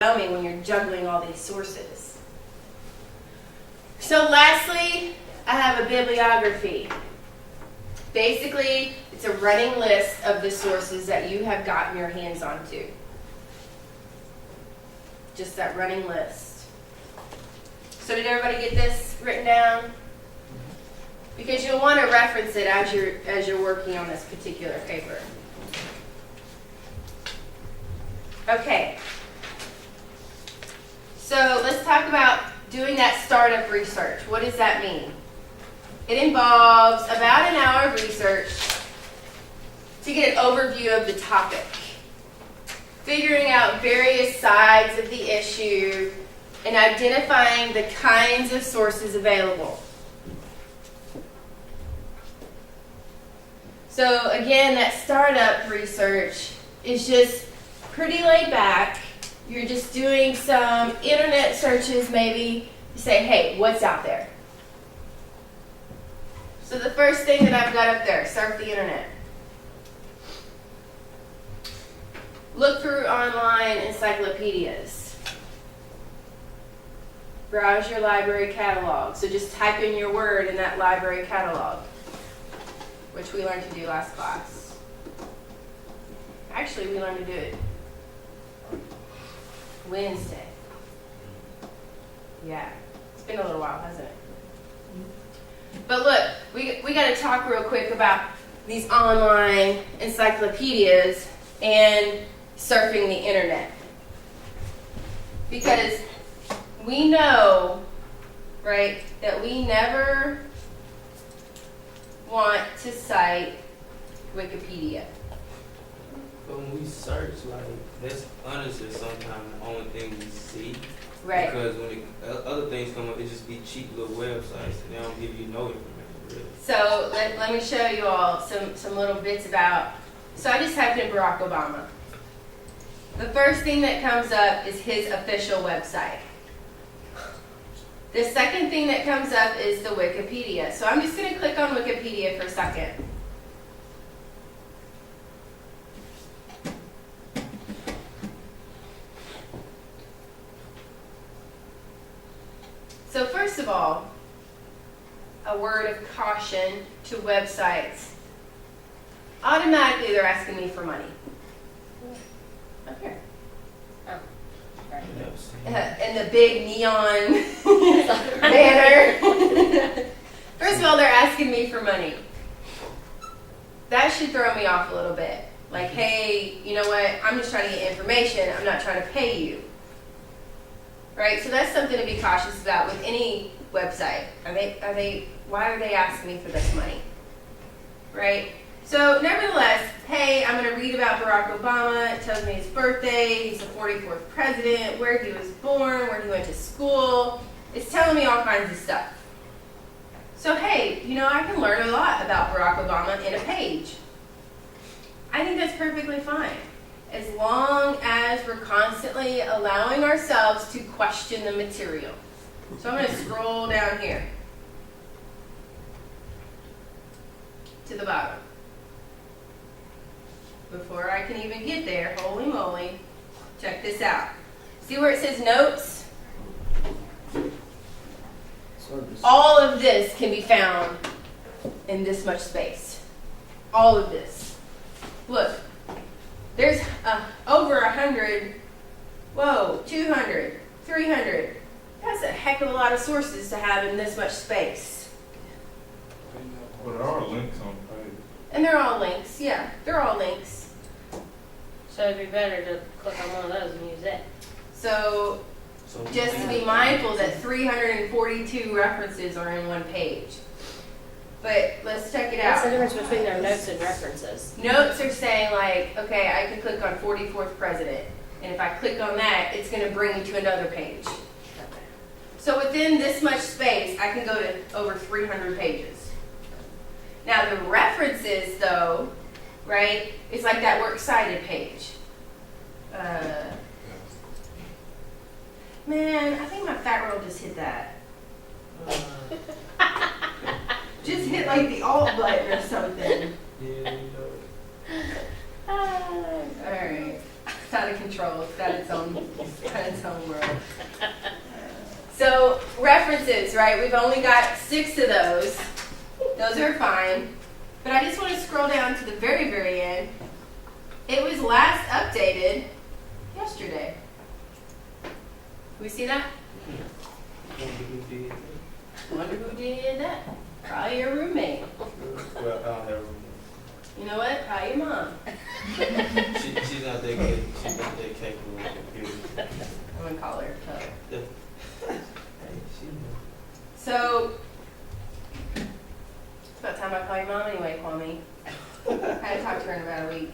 overwhelming when you're juggling all these sources. So lastly, I have a bibliography. Basically, it's a running list of the sources that you have gotten your hands onto. Just that running list. So did everybody get this written down? Because you'll want to reference it as you're working on this particular paper. Okay. So let's talk about doing that startup research. What does that mean? It involves about an hour of research to get an overview of the topic, figuring out various sides of the issue, and identifying the kinds of sources available. So again, that startup research is just pretty laid back. You're just doing some internet searches maybe to say, hey, what's out there? So the first thing that I've got up there, surf the internet. Look through online encyclopedias. Browse your library catalog. So just type in your word in that library catalog, which we learned to do last class. Actually, we learned to do it Wednesday. Yeah, it's been a little while, hasn't it? But look, we got to talk real quick about these online encyclopedias and surfing the internet. Because we know, right, that we never want to cite Wikipedia. But when we search, like, that's honestly sometimes the only thing we see. Right. Because when other things come up, it just be cheap little websites, and they don't give you no information, really. So let me show you all some little bits about, so I just typed in Barack Obama. The first thing that comes up is his official website. The second thing that comes up is the Wikipedia. So I'm just going to click on Wikipedia for a second. So first of all, a word of caution to websites. Automatically they're asking me for money. Up here. Oh, sorry. And the big neon banner. First of all, they're asking me for money. That should throw me off a little bit. Like, hey, you know what? I'm just trying to get information. I'm not trying to pay you. Right? So that's something to be cautious about with any website. Why are they asking me for this money? Right? So nevertheless, hey, I'm going to read about Barack Obama. It tells me his birthday, he's the 44th president, where he was born, where he went to school. It's telling me all kinds of stuff. So hey, you know, I can learn a lot about Barack Obama in a page. I think that's perfectly fine, as long as we're constantly allowing ourselves to question the material. So I'm going to scroll down here to the bottom. Before I can even get there, holy moly, check this out. See where it says notes? All of this can be found in this much space. All of this. Look, there's over 100, 200, 300. That's a heck of a lot of sources to have in this much space. Well, there are links on the page. And they're all links, yeah, they're all links. So it'd be better to click on one of those and use it. So just to be mindful that 342 references are in one page. But let's check it What's the out. difference between their notes and references? Notes are saying like, okay, I can click on 44th president. And if I click on that, it's going to bring me to another page. So within this much space, I can go to over 300 pages. Now the references though, right, it's like that works cited page. Man, I think my fat roll just hit that. Just hit like the alt button or something. Yeah, you know. Alright. out of control. It's got its own world. So references, right? We've only got 6 of those. Those are fine. But I just want to scroll down to the very, very end. It was last updated yesterday. We see that? Wonder who did that? Probably your roommate. Well, I don't have room. You know what? Probably your mom. She's not that good. She's not that capable of computer. I'm gonna call her. Tell her. Hey, she knows. So, it's about time I call your mom anyway, Kwame. I had to talk to her in about a week.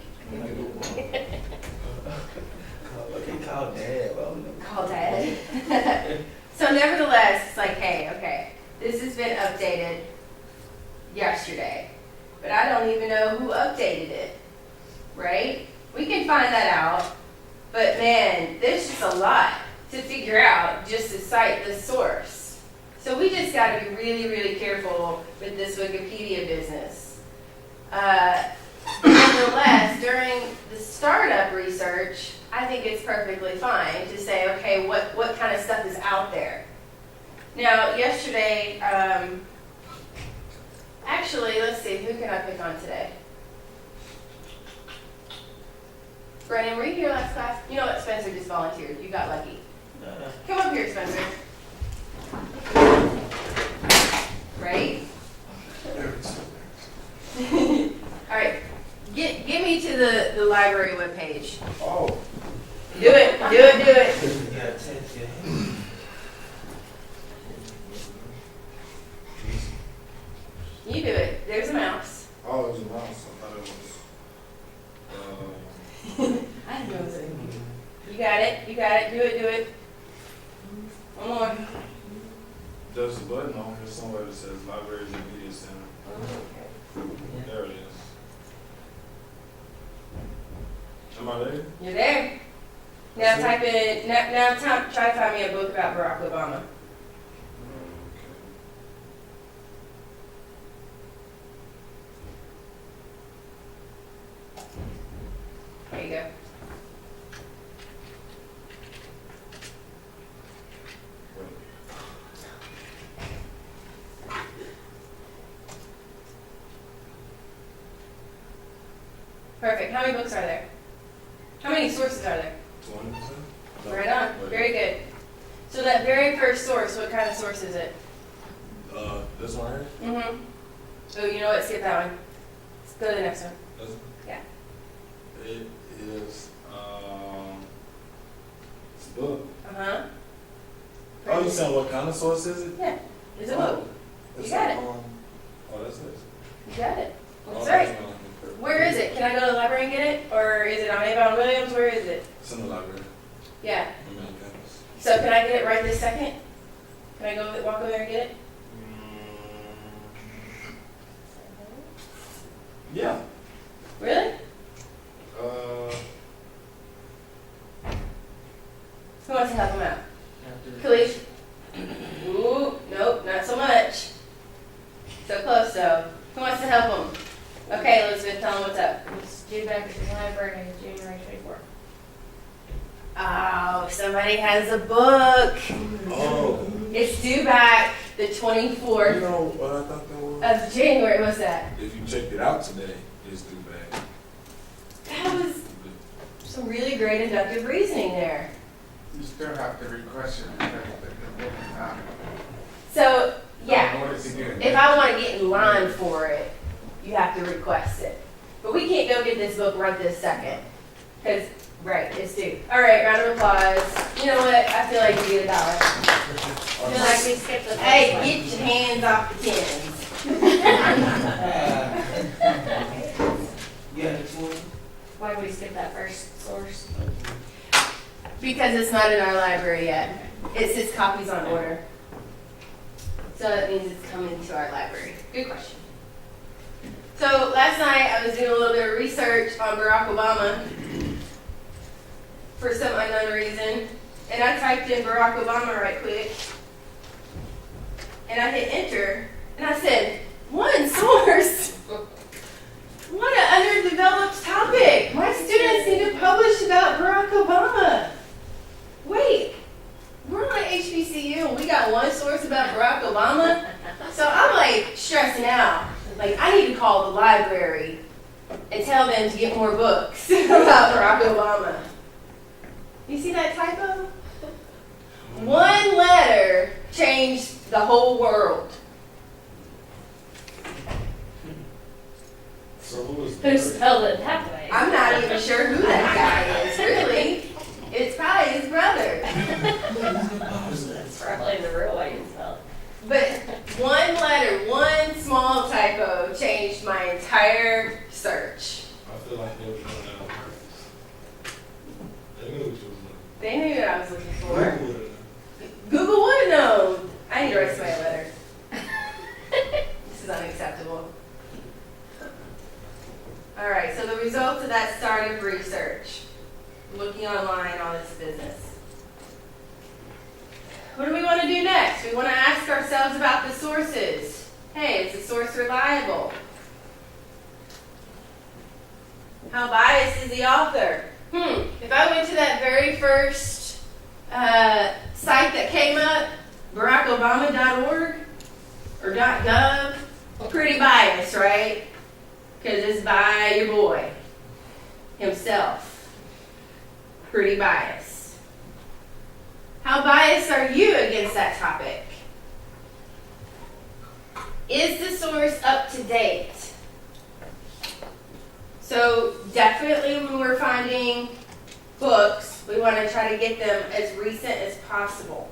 Okay, call dad. Well, no. Call dad. So nevertheless, it's like, hey, okay, this has been updated yesterday, but I don't even know who updated it, right? We can find that out, but man, there's just a lot to figure out just to cite the source. So we just got to be really, really careful with this Wikipedia business. Nonetheless, during the startup research, I think it's perfectly fine to say, okay, what kind of stuff is out there? Now, yesterday, actually, let's see, who can I pick on today? Brandon, were you here last class? You know what, Spencer just volunteered. You got lucky. Come up here, Spencer. Right? All right. Get me to the library webpage. Oh. Do it. You gotta test your hand. You do it. There's a mouse. Oh, it was a mouse. I thought it was. I didn't know it was a... You got it. Do it. One more. There's a button on here somewhere that says Libraries and Media Center. There it is. Am I there? You're there. Now type in. Now try to find me a book about Barack Obama. There you go. Perfect. How many books are there? How many sources are there? 20%? Right on. Very good. So that very first source, what kind of source is it? This one here? Mm-hmm. Oh, you know what? Skip that one. Let's go to the next one. This one? Yeah. It is, it's a book. Uh-huh. Oh, you saying what kind of source is it? Yeah. It's a book. It's You got it. Oh, that's it. You got it. Oh, That's that's right. what I'm looking for. Where is it? Can I go to the library and get it? Or is it on Avon Williams? Where is it? It's in the library. Yeah. I'm in campus. So can I get it right this second? Can I go walk over there and get it? Yeah. Really? Who wants to help him out? Khalif? Ooh, nope, not so much. So close though. Who wants to help him? Okay, Elizabeth, tell him what's up. It's due back at the library on January 24th. Oh, somebody has a book. Oh. It's due back the You 24th know what I thought that was? of January. What's that? If you checked it out today, it's too bad. That was some really great inductive reasoning there. You still have to request it because the book is out. So, yeah, In order to get it. if I want to get in line for it, you have to request it. But we can't go get this book right this second. Because, right, it's due. All right, round of applause. You know what? I feel like you get $1. I feel like we skipped the first Hey, one. get your hands off the tins. You got the 20? Why did we skip that first source? Because it's not in our library yet. It says copies on order. So that means it's coming to our library. Good question. So last night I was doing a little bit of research on Barack Obama for some unknown reason. And I typed in Barack Obama right quick. And I hit enter. And I said, one source. What an underdeveloped topic. My students need to publish about Barack Obama. Wait, we're on HBCU and we got one source about Barack Obama? So I'm like stressing out. Like I need to call the library and tell them to get more books about Barack Obama. You see that typo? One letter changed the whole world. So who was Who spelled it that way? I'm not even sure who that guy is, really. It's probably his brother. That's probably the real way you spell it. But one letter, one small typo changed my entire search. I feel like they were doing that on purpose. They knew what you was looking They knew what I was looking for. for. Who would've known? Google would have known. I need to write somebody a letter. This is unacceptable. All right, so the results of that start of research, looking online on this business. What do we want to do next? We want to ask ourselves about the sources. Hey, is the source reliable? How biased is the author? If I went to that very first site that came up, BarackObama.org or .gov, pretty biased, right? Because it's by your boy himself. Pretty biased. How biased are you against that topic? Is the source up to date? So definitely when we're finding books, we want to try to get them as recent as possible.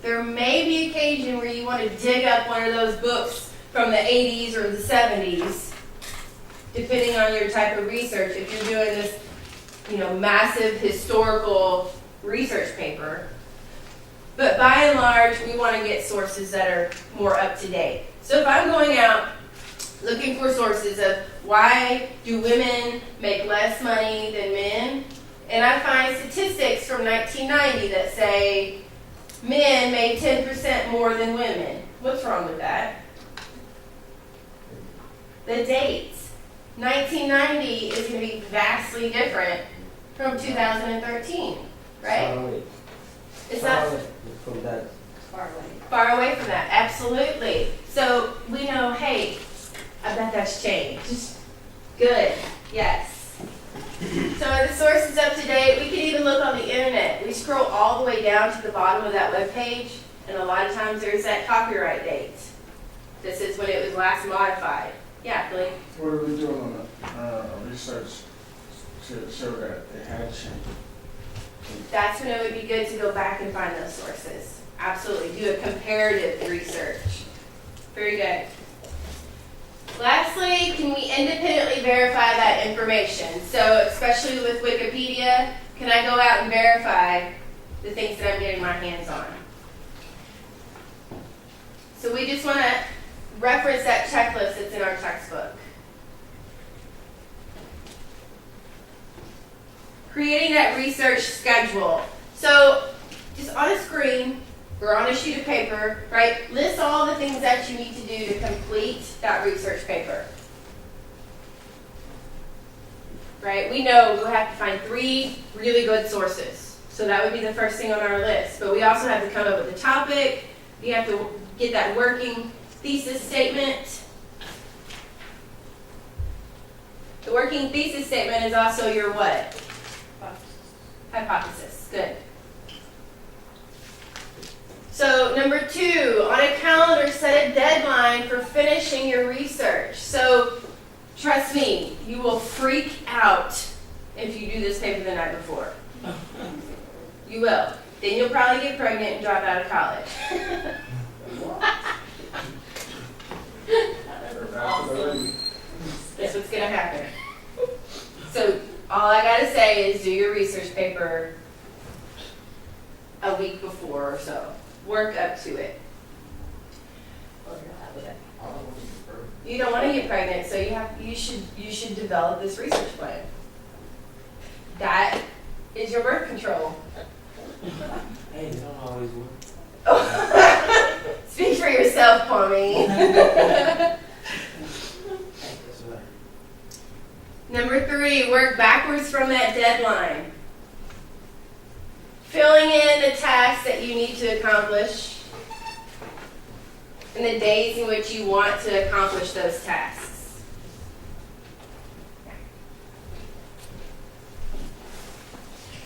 There may be occasion where you want to dig up one of those books from the 80s or the 70s, depending on your type of research. If you're doing this, massive historical research paper. But by and large, we want to get sources that are more up to date. So if I'm going out looking for sources of why do women make less money than men, and I find statistics from 1990 that say men made 10% more than women. What's wrong with that? The dates. 1990 is going to be vastly different from 2013, right? Far away. It's Far not away from that. Far away. far away from that, absolutely. So we know, hey, I bet that's changed. Good, yes. So are the sources up to date? We can even look on the internet. We scroll all the way down to the bottom of that web page, and a lot of times there's that copyright date. This is when it was last modified. Yeah, Blake? What are we doing on the research to show that it had changed? That's when it would be good to go back and find those sources. Absolutely, do a comparative research. Very good. Lastly, can we independently verify that information? So especially with Wikipedia, can I go out and verify the things that I'm getting my hands on? So we just want to reference that checklist that's in our textbook. Creating that research schedule. So just on a screen or on a sheet of paper, right, list all the things that you need to do to complete that research paper. Right, we know we'll have to find 3 really good sources. So that would be the first thing on our list. But we also have to come up with a topic. We have to get that working thesis statement. The working thesis statement is also your what? Hypothesis. Good. So number 2, on a calendar, set a deadline for finishing your research. So trust me, you will freak out if you do this paper the night before. You will. Then you'll probably get pregnant and drop out of college. That's what's going to happen. So all I got to say is do your research paper a week before or so. Work up to it. You don't want to get pregnant, so you should develop this research plan. That is your birth control. Hey, it don't always work. Speak for yourself, Pommy. That's what Number 3, work backwards from that deadline. Filling in the tasks that you need to accomplish and the days in which you want to accomplish those tasks.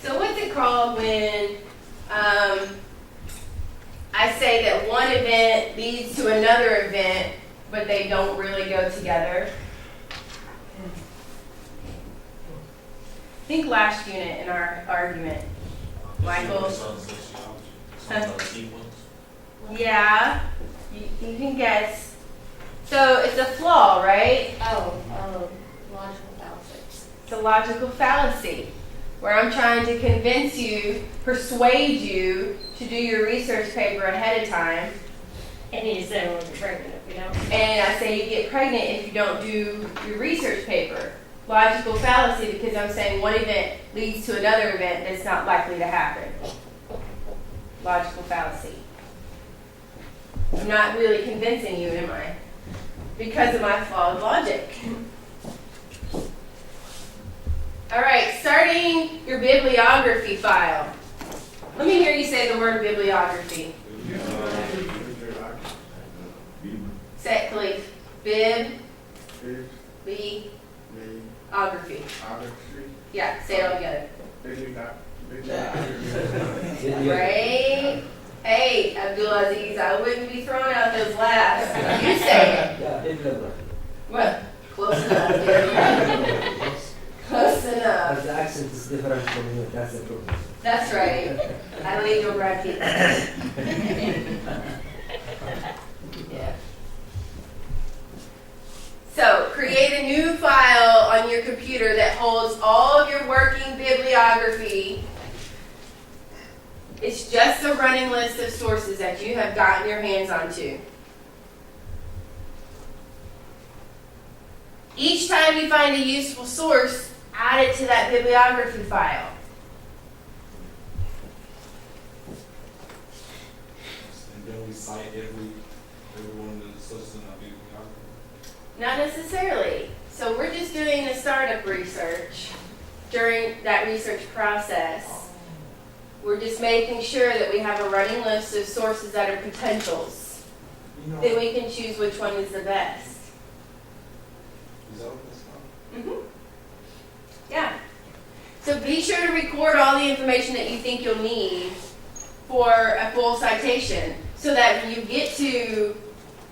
So what's it called when I say that one event leads to another event, but they don't really go together? Think last unit in our argument. Michael? Yeah, you can guess. So it's a flaw, right? Logical fallacy. It's a logical fallacy where I'm trying to convince you, persuade you to do your research paper ahead of time. And you said we'll get pregnant if we don't. And I say you get pregnant if you don't do your research paper. Logical fallacy because I'm saying one event leads to another event that's not likely to happen. Logical fallacy. I'm not really convincing you, am I? Because of my flawed logic. All right, starting your bibliography file. Let me hear you say the word bibliography. Say it, Khalif. Bibliography. Yeah, say it all together. Right? Hey, Abdulaziz, I wouldn't be throwing out those laughs. You say it. What? Close enough. Close enough. But the accent is different from you, that's the problem. That's right. I leave your bracket. Yeah. So, create a new file on your computer that holds all of your working bibliography. It's just a running list of sources that you have gotten your hands onto. Each time you find a useful source, add it to that bibliography file. And then we cite everyone in the source in our bibliography. Not necessarily. So we're just doing the startup research. During that research process, we're just making sure that we have a running list of sources that are potentials. Then we can choose which one is the best. Is that what that's called? Yeah. So be sure to record all the information that you think you'll need for a full citation so that when you get to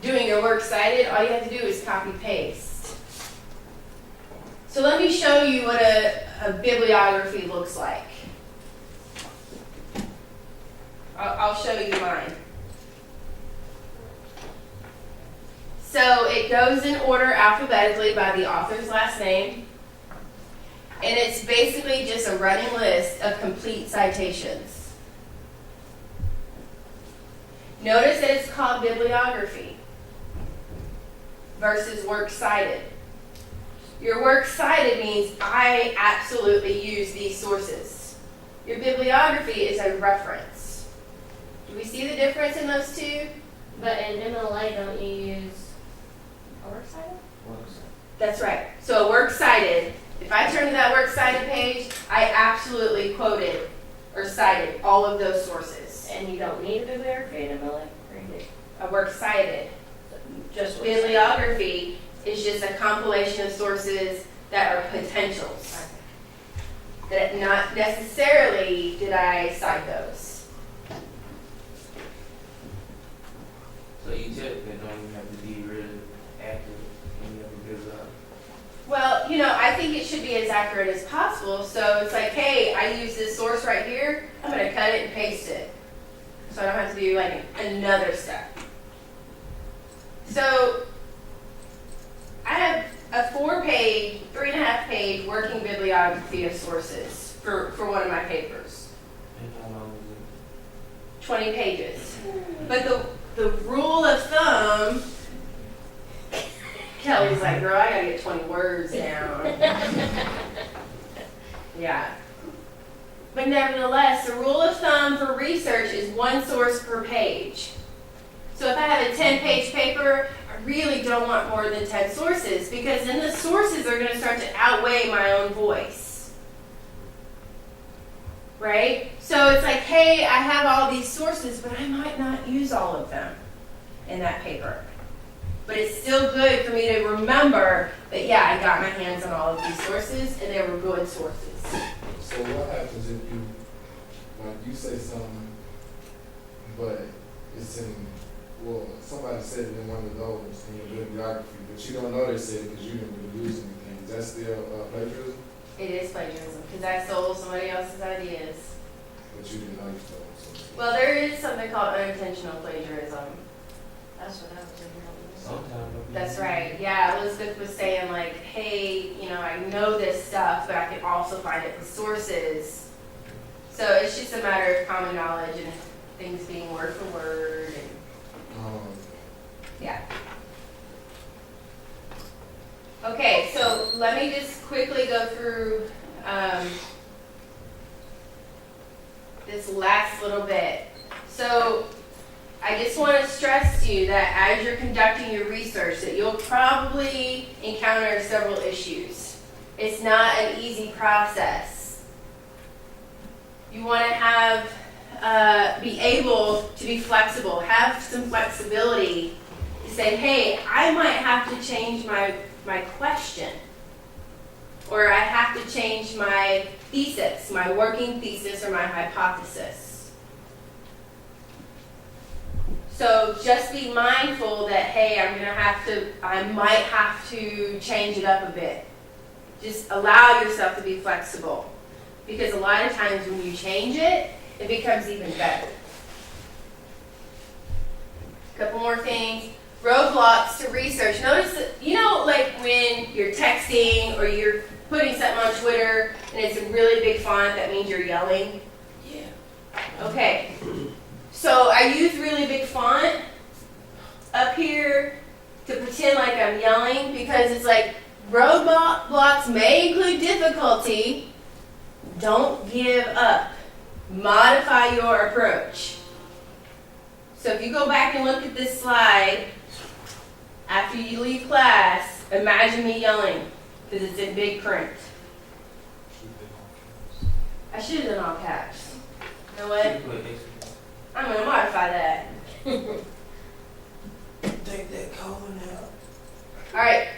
doing your works cited, all you have to do is copy paste. So let me show you what a bibliography looks like. I'll show you mine. So it goes in order alphabetically by the author's last name. And it's basically just a running list of complete citations. Notice that it's called bibliography versus works cited. Your works cited means I absolutely use these sources. Your bibliography is a reference. Do we see the difference in those two? But in MLA, don't you use a works cited? That's right. So a works cited, if I turn to that works cited page, I absolutely quoted or cited all of those sources. And you don't need a bibliography in MLA? Or you do? A works cited. Just Bibliography is just a compilation of sources that are potentials. That not necessarily did I cite those. So you technically don't even have to be really accurate when you have a good job. Well, I think it should be as accurate as possible. So it's like, hey, I use this source right here. I'm going to cut it and paste it. So I don't have to do like another step. So I have a 3.5-page working bibliography of sources for one of my papers. And how long is it? 20 pages. But the rule of thumb, Kelly's like, girl, I gotta get 20 words down. Yeah. But nevertheless, the rule of thumb for research is one source per page. So if I have a 10-page paper, really don't want more than 10 sources because then the sources are going to start to outweigh my own voice. Right? So it's like, hey, I have all these sources, but I might not use all of them in that paper. But it's still good for me to remember that, yeah, I got my hands on all of these sources and they were good sources. So what happens if you, like, you say something, but it's in, well, somebody said it in one of those in your bibliography, but you don't know they said it because you didn't really use anything. Is that still plagiarism? It is plagiarism because I stole somebody else's ideas. But you didn't know you stole something. Well, there is something called unintentional plagiarism. That's what I was thinking. Sometimes. That's right. Yeah, Elizabeth was saying like, hey, you know, I know this stuff, but I can also find it in sources. So it's just a matter of common knowledge and things being word for word. And, yeah. Okay, so let me just quickly go through this last little bit. So I just want to stress to you that as you're conducting your research that you'll probably encounter several issues. It's not an easy process. You want to have, be able to be flexible, have some flexibility to say, hey, I might have to change my question. Or I have to change my thesis, my working thesis or my hypothesis. So just be mindful that, hey, I might have to change it up a bit. Just allow yourself to be flexible. Because a lot of times when you change it, it becomes even better. A couple more things. Roadblocks to research. Notice that, you know, like when you're texting or you're putting something on Twitter and it's a really big font, that means you're yelling? Yeah. Okay. So I use really big font up here to pretend like I'm yelling because it's like roadblocks may include difficulty. Don't give up. Modify your approach. So if you go back and look at this slide, after you leave class, imagine me yelling because it's in big print. I should have done all caps. You know what? I'm going to modify that. Take that color out. All right,